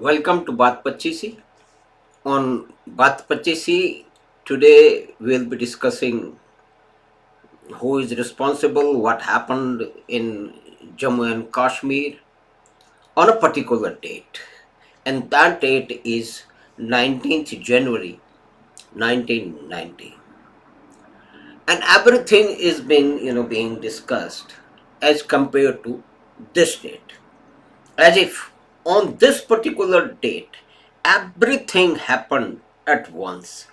Welcome to Baat Pachisi. On Baat Pachisi, today we'll be discussing who is responsible, what happened in Jammu and Kashmir on a particular date. And that date is 19th January 1990. And everything is being discussed as compared to this date. As if on this particular date, everything happened at once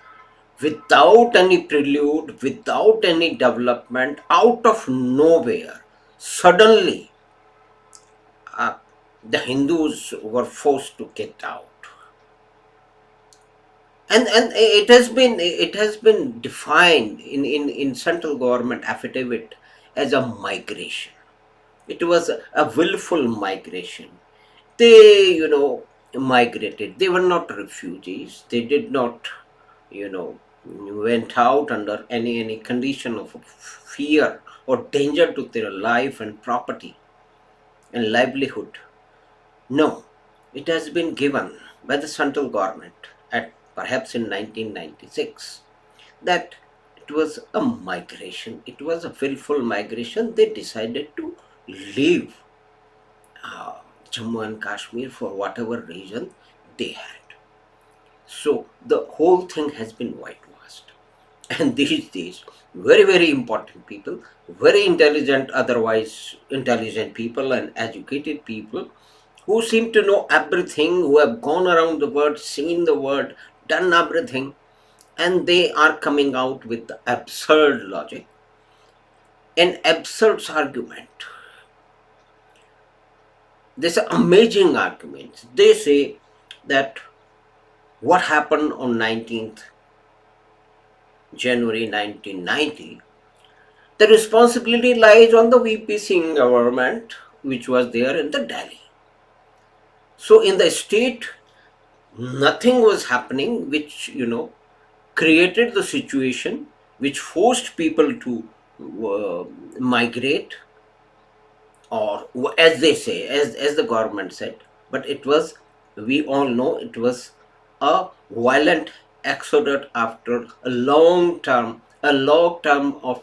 without any prelude, without any development, out of nowhere. Suddenly, uh, the Hindus were forced to get out, and it has been defined in central government affidavit as a migration. It was a willful migration. They migrated. They were not refugees. They did not you know went out under any condition of fear or danger to their life and property and livelihood. No, it has been given by the central government at perhaps in 1996 that it was a migration. It was a willful migration. They decided to leave uh, Jammu and Kashmir for whatever reason they had. So the whole thing has been whitewashed. And these days, very, very important people, very intelligent, otherwise intelligent people and educated people who seem to know everything, who have gone around the world, seen the world, done everything, and they are coming out with the absurd logic and absurd argument. This amazing arguments. They say that what happened on 19th January 1990, the responsibility lies on the VP Singh government, which was there in the Delhi. So in the state, nothing was happening, which created the situation, which forced people to uh, migrate, or as they say, as the government said. But it was, we all know, it was a violent exodus after a long term of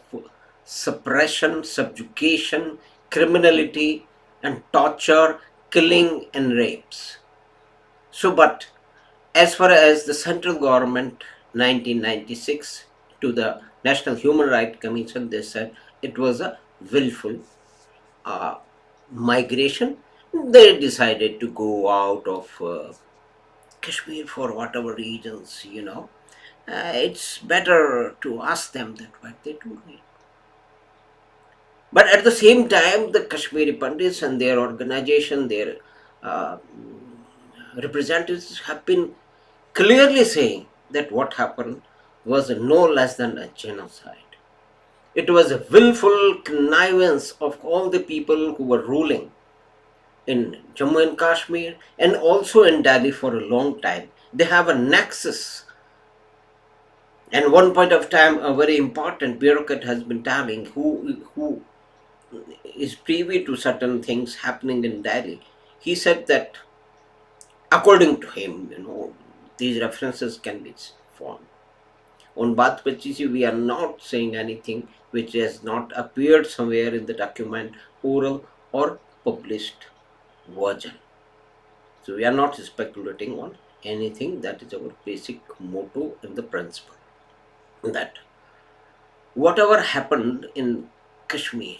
suppression, subjugation, criminality, and torture, killing, and rapes. So, but as far as the central government, 1996, to the National Human Rights Commission, they said it was a willful uh, migration. They decided to go out of Kashmir for whatever reasons. It's better to ask them that what they do. But at the same time, the Kashmiri Pandits and their organization, their uh, representatives have been clearly saying that what happened was no less than a genocide. It was a willful connivance of all the people who were ruling in Jammu and Kashmir and also in Delhi for a long time. They have a nexus. And one point of time, a very important bureaucrat has been telling who is privy to certain things happening in Delhi. He said that according to him, these references can be formed. On Baat Pachisi, we are not saying anything which has not appeared somewhere in the document, oral or published version. So we are not speculating on anything. That is our basic motto and the principle. That whatever happened in Kashmir,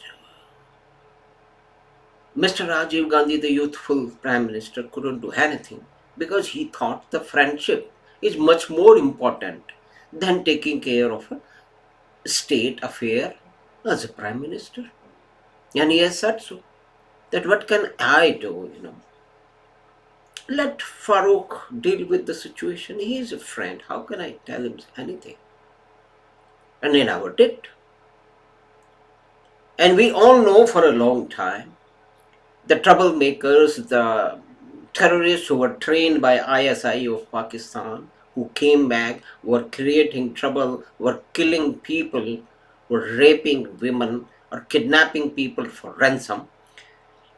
Mr. Rajiv Gandhi, the youthful Prime Minister, couldn't do anything because he thought the friendship is much more important than taking care of a state affair as a Prime Minister. And he has said so. That what can I do? Let Farouk deal with the situation. He is a friend. How can I tell him anything? And he never did. And we all know for a long time the troublemakers, the terrorists who were trained by ISI of Pakistan, who came back, were creating trouble, were killing people, were raping women, or kidnapping people for ransom.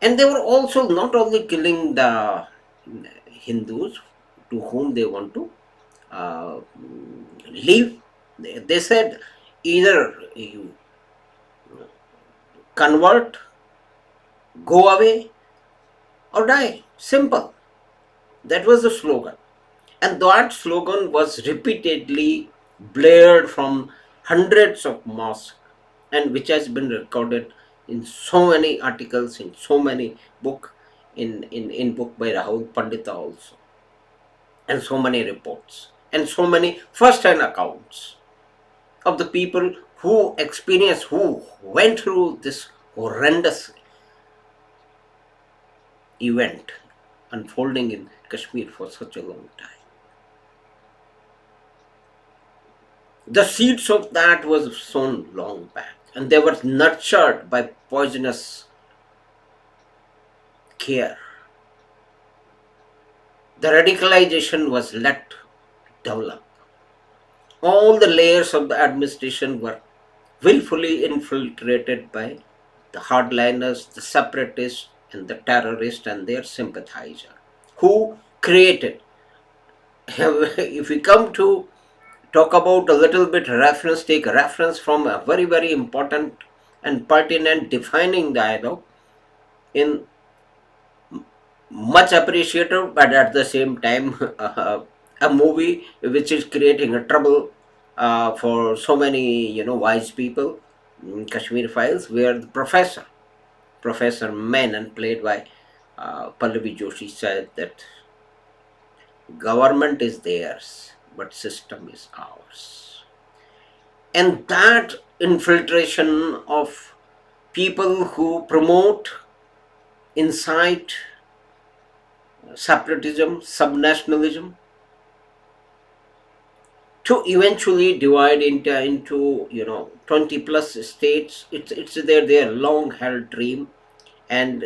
And they were also not only killing the Hindus to whom they want to uh, leave. They said either you convert, go away, or die. Simple. That was the slogan. And that slogan was repeatedly blared from hundreds of mosques, and which has been recorded in so many articles, in so many book, in book by Rahul Pandita also, and so many reports, and so many first-hand accounts of the people who experienced, who went through this horrendous event unfolding in Kashmir for such a long time. The seeds of that was sown long back, and they were nurtured by poisonous care. The radicalization was let develop. All the layers of the administration were willfully infiltrated by the hardliners, the separatists, and the terrorists and their sympathizer, who created. If we come to talk about a little bit reference, take a reference from a very, very important and pertinent defining dialogue in much appreciated, but at the same time, a movie which is creating a trouble for so many, wise people, Kashmir Files, where the Professor Menon, played by Pallavi Joshi, said that government is theirs, but system is ours. And that infiltration of people who promote, incite separatism, subnationalism, to eventually divide into 20 plus states. It's their long held dream, and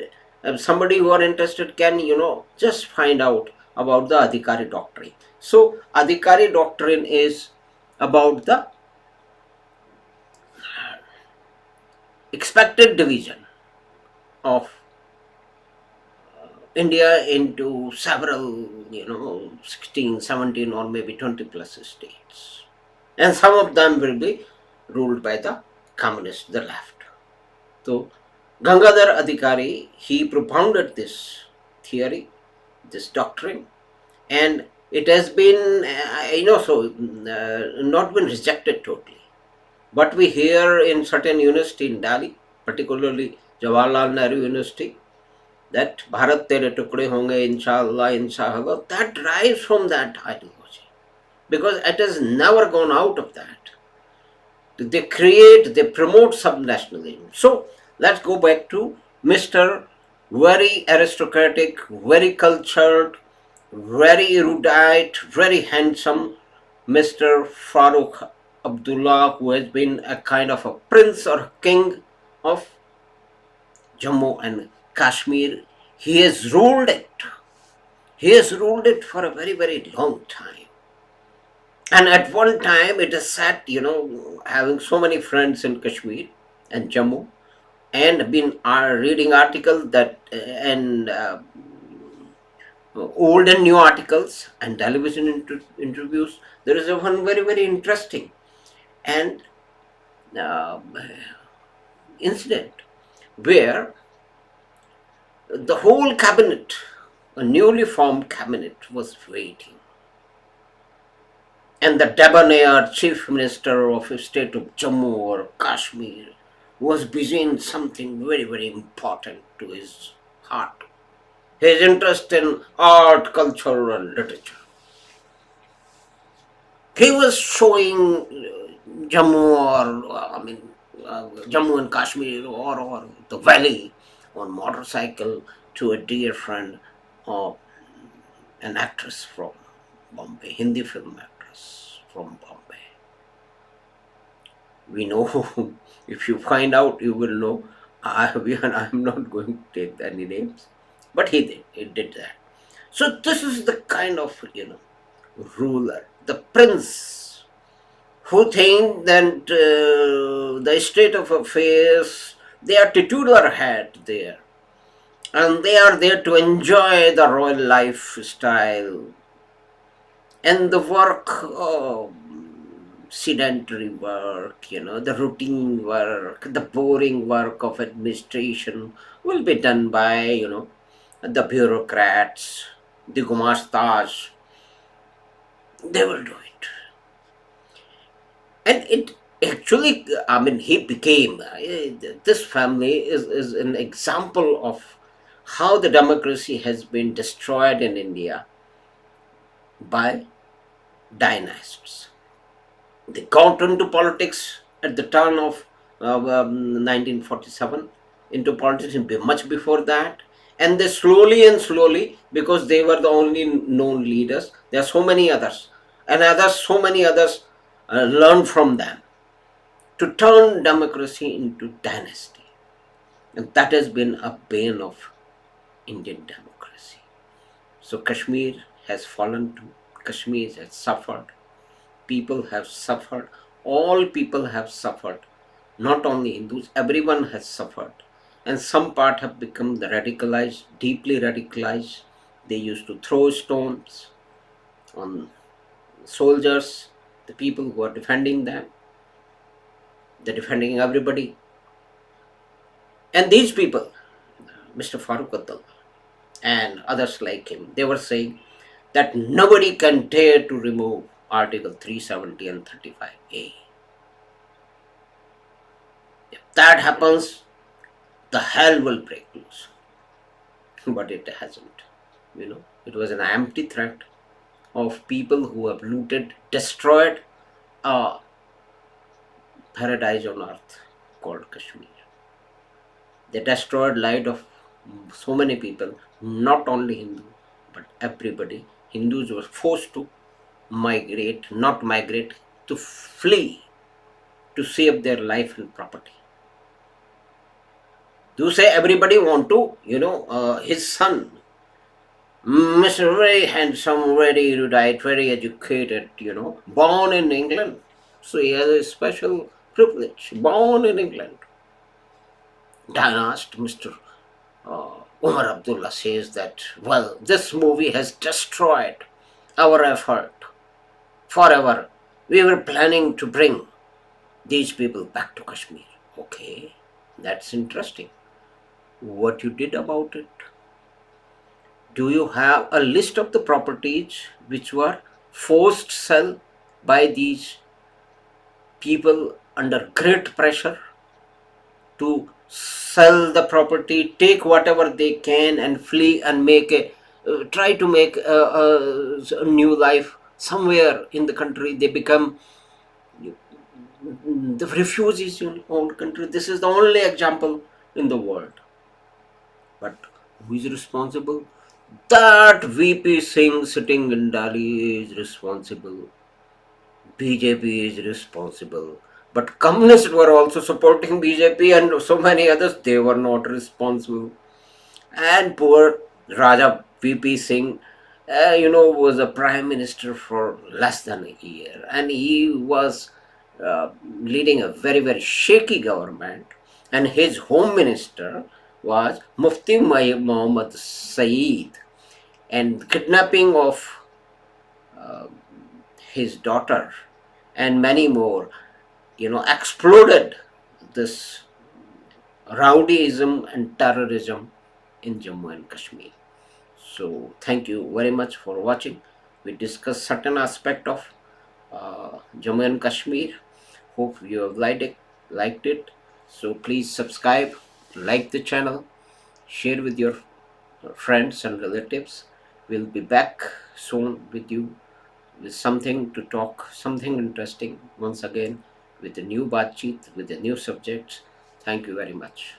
somebody who are interested can just find out about the Adhikari doctrine. So Adhikari doctrine is about the expected division of India into several, 16, 17, or maybe 20 plus states. And some of them will be ruled by the communists, the left. So, Gangadhar Adhikari, he propounded this theory, this doctrine, and it has been, not been rejected totally. But we hear in certain university in Delhi, particularly Jawaharlal Nehru University, that Bharat tere tukde honge, inshallah, inshallah, that derives from that ideology, because it has never gone out of that. They promote subnationalism. So let's go back to Mr. Very aristocratic, very cultured, very erudite, very handsome Mr. Farooq Abdullah, who has been a kind of a prince or king of Jammu and Kashmir. He has ruled it. He has ruled it for a very, very long time. And at one time, it is said, having so many friends in Kashmir and Jammu, and been reading articles that and old and new articles and television interviews. There is one very, very interesting and uh, incident where the whole cabinet, a newly formed cabinet, was waiting. And the debonair chief minister of the state of Jammu or Kashmir was busy in something very, very important to his heart. His interest in art, culture, and literature. He was showing Jammu and Kashmir or the valley on motorcycle to a dear friend of an actress from Bombay, Hindi film actress from Bombay. We know, if you find out, you will know. I'm not going to take any names, but he did that. So this is the kind of ruler, the prince, who think that the state of affairs, they are titular head there, and they are there to enjoy the royal lifestyle and the work, sedentary work, the routine work, the boring work of administration will be done by, the bureaucrats, the gumastas. They will do it. And it actually, I mean, he became, this family is an example of how the democracy has been destroyed in India by dynasts. They got into politics at the turn of 1947, into politics much before that, and they slowly and slowly, because they were the only known leaders, there are so many others, and others, so many others learned from them to turn democracy into dynasty. And that has been a bane of Indian democracy. So Kashmir has fallen to, Kashmir has suffered, people have suffered, all people have suffered, not only Hindus, everyone has suffered. And some part have become the radicalized, deeply radicalized. They used to throw stones on soldiers, the people who are defending them. They're defending everybody. And these people, Mr. Farooq Abdullah and others like him, they were saying that nobody can dare to remove Article 370 and 35A. If that happens, the hell will break loose. But it hasn't. It was an empty threat of people who have looted, destroyed a paradise on earth called Kashmir. They destroyed life of so many people, not only Hindu, but everybody. Hindus were forced to migrate, not migrate, to flee, to save their life and property. You say everybody want to, his son, Mr. Very handsome, very erudite, very educated, born in England. So he has a special privilege, born in England. Dynast, Mr. Umar Abdullah says that, well, this movie has destroyed our effort forever. We were planning to bring these people back to Kashmir. Okay, that's interesting. What you did about it? Do you have a list of the properties which were forced sell by these people under great pressure to sell the property, take whatever they can and flee and make a try to make a new life somewhere in the country? They become the refugees in own country. This is the only example in the world. But who is responsible? That VP Singh sitting in Delhi is responsible. BJP is responsible. But communists were also supporting BJP and so many others, they were not responsible. And poor Raja VP Singh, was a prime minister for less than a year. And he was leading a very, very shaky government. And his home minister was Mufti Muhammad Saeed. And kidnapping of uh, his daughter and many more, exploded this rowdyism and terrorism in Jammu and Kashmir. So thank you very much for watching. We discussed certain aspect of Jammu and Kashmir. Hope you have liked it. So please subscribe, like the channel, share with your friends and relatives. We'll be back soon with you with something to talk, something interesting once again with a new Batcheet, with a new subject. Thank you very much.